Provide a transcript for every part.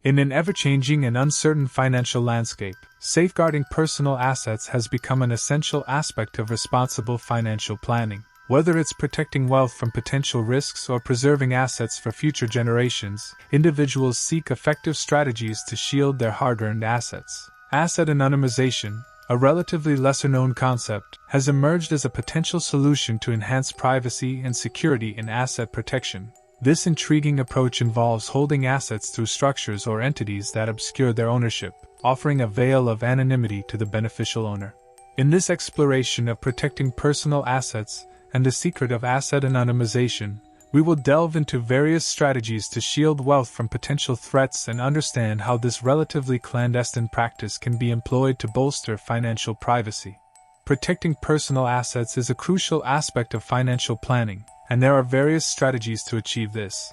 In an ever-changing and uncertain financial landscape, safeguarding personal assets has become an essential aspect of responsible financial planning. Whether it's protecting wealth from potential risks or preserving assets for future generations, individuals seek effective strategies to shield their hard-earned assets. Asset anonymization, a relatively lesser-known concept, has emerged as a potential solution to enhance privacy and security in asset protection. This intriguing approach involves holding assets through structures or entities that obscure their ownership, offering a veil of anonymity to the beneficial owner. In this exploration of protecting personal assets and the secret of asset anonymization, we will delve into various strategies to shield wealth from potential threats and understand how this relatively clandestine practice can be employed to bolster financial privacy. Protecting personal assets is a crucial aspect of financial planning, and there are various strategies to achieve this.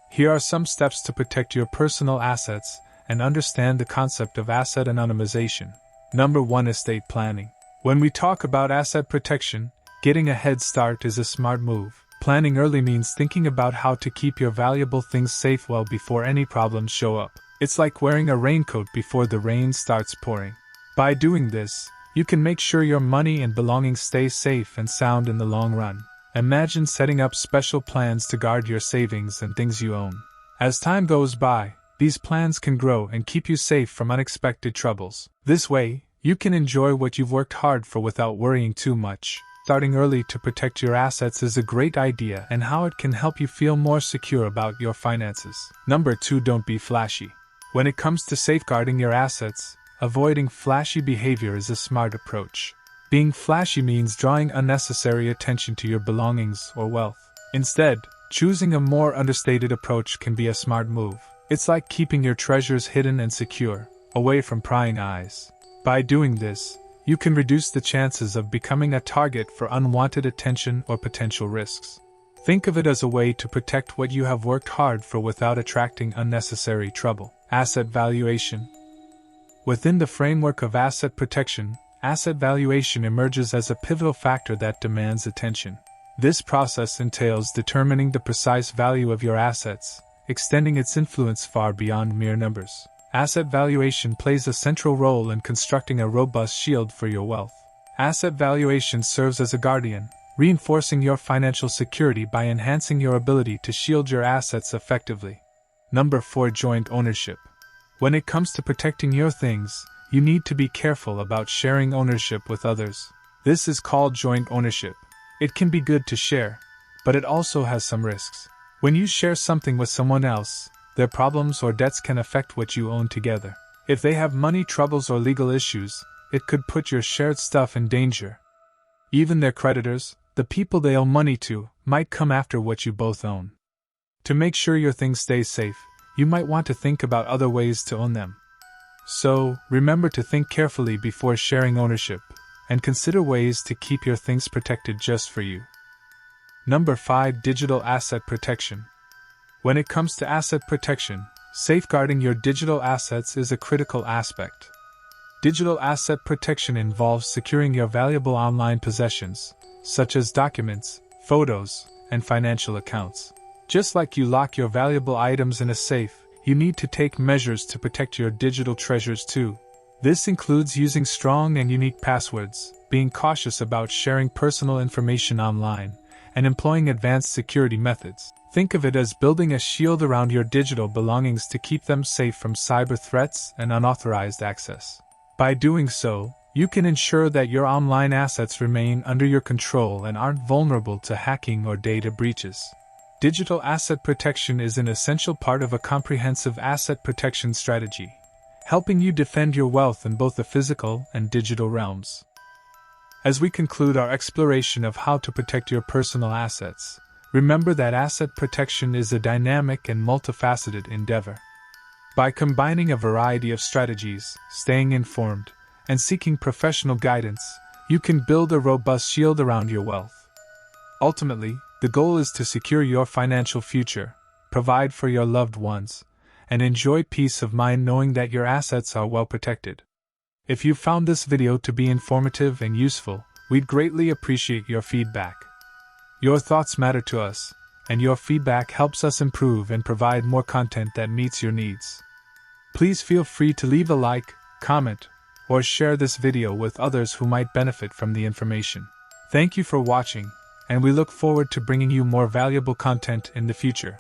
Here are some steps to protect your personal assets and understand the concept of asset anonymization. Number 1. Estate planning. When we talk about asset protection, getting a head start is a smart move. Planning early means thinking about how to keep your valuable things safe well before any problems show up. It's like wearing a raincoat before the rain starts pouring. By doing this, you can make sure your money and belongings stay safe and sound in the long run. Imagine setting up special plans to guard your savings and things you own. As time goes by, these plans can grow and keep you safe from unexpected troubles. This way, you can enjoy what you've worked hard for without worrying too much. Starting early to protect your assets is a great idea, and how it can help you feel more secure about your finances. Number 2. Don't be flashy. When it comes to safeguarding your assets, avoiding flashy behavior is a smart approach. Being flashy means drawing unnecessary attention to your belongings or wealth. Instead, choosing a more understated approach can be a smart move. It's like keeping your treasures hidden and secure, away from prying eyes. By doing this, you can reduce the chances of becoming a target for unwanted attention or potential risks. Think of it as a way to protect what you have worked hard for without attracting unnecessary trouble. Asset valuation. Within the framework of asset protection, asset valuation emerges as a pivotal factor that demands attention. This process entails determining the precise value of your assets, extending its influence far beyond mere numbers. Asset valuation plays a central role in constructing a robust shield for your wealth. Asset valuation serves as a guardian, reinforcing your financial security by enhancing your ability to shield your assets effectively. Number 4. Joint ownership. When it comes to protecting your things, you need to be careful about sharing ownership with others. This is called joint ownership. It can be good to share, but it also has some risks. When you share something with someone else, their problems or debts can affect what you own together. If they have money troubles or legal issues, it could put your shared stuff in danger. Even their creditors, the people they owe money to, might come after what you both own. To make sure your things stay safe, you might want to think about other ways to own them. So, remember to think carefully before sharing ownership, and consider ways to keep your things protected just for you. Number 5. Digital asset protection. When it comes to asset protection, safeguarding your digital assets is a critical aspect. Digital asset protection involves securing your valuable online possessions, such as documents, photos, and financial accounts. Just like you lock your valuable items in a safe, you need to take measures to protect your digital treasures too. This includes using strong and unique passwords, being cautious about sharing personal information online, and employing advanced security methods. Think of it as building a shield around your digital belongings to keep them safe from cyber threats and unauthorized access. By doing so, you can ensure that your online assets remain under your control and aren't vulnerable to hacking or data breaches. Digital asset protection is an essential part of a comprehensive asset protection strategy, helping you defend your wealth in both the physical and digital realms. As we conclude our exploration of how to protect your personal assets, remember that asset protection is a dynamic and multifaceted endeavor. By combining a variety of strategies, staying informed, and seeking professional guidance, you can build a robust shield around your wealth. Ultimately, the goal is to secure your financial future, provide for your loved ones, and enjoy peace of mind knowing that your assets are well protected. If you found this video to be informative and useful, we'd greatly appreciate your feedback. Your thoughts matter to us, and your feedback helps us improve and provide more content that meets your needs. Please feel free to leave a like, comment, or share this video with others who might benefit from the information. Thank you for watching, and we look forward to bringing you more valuable content in the future.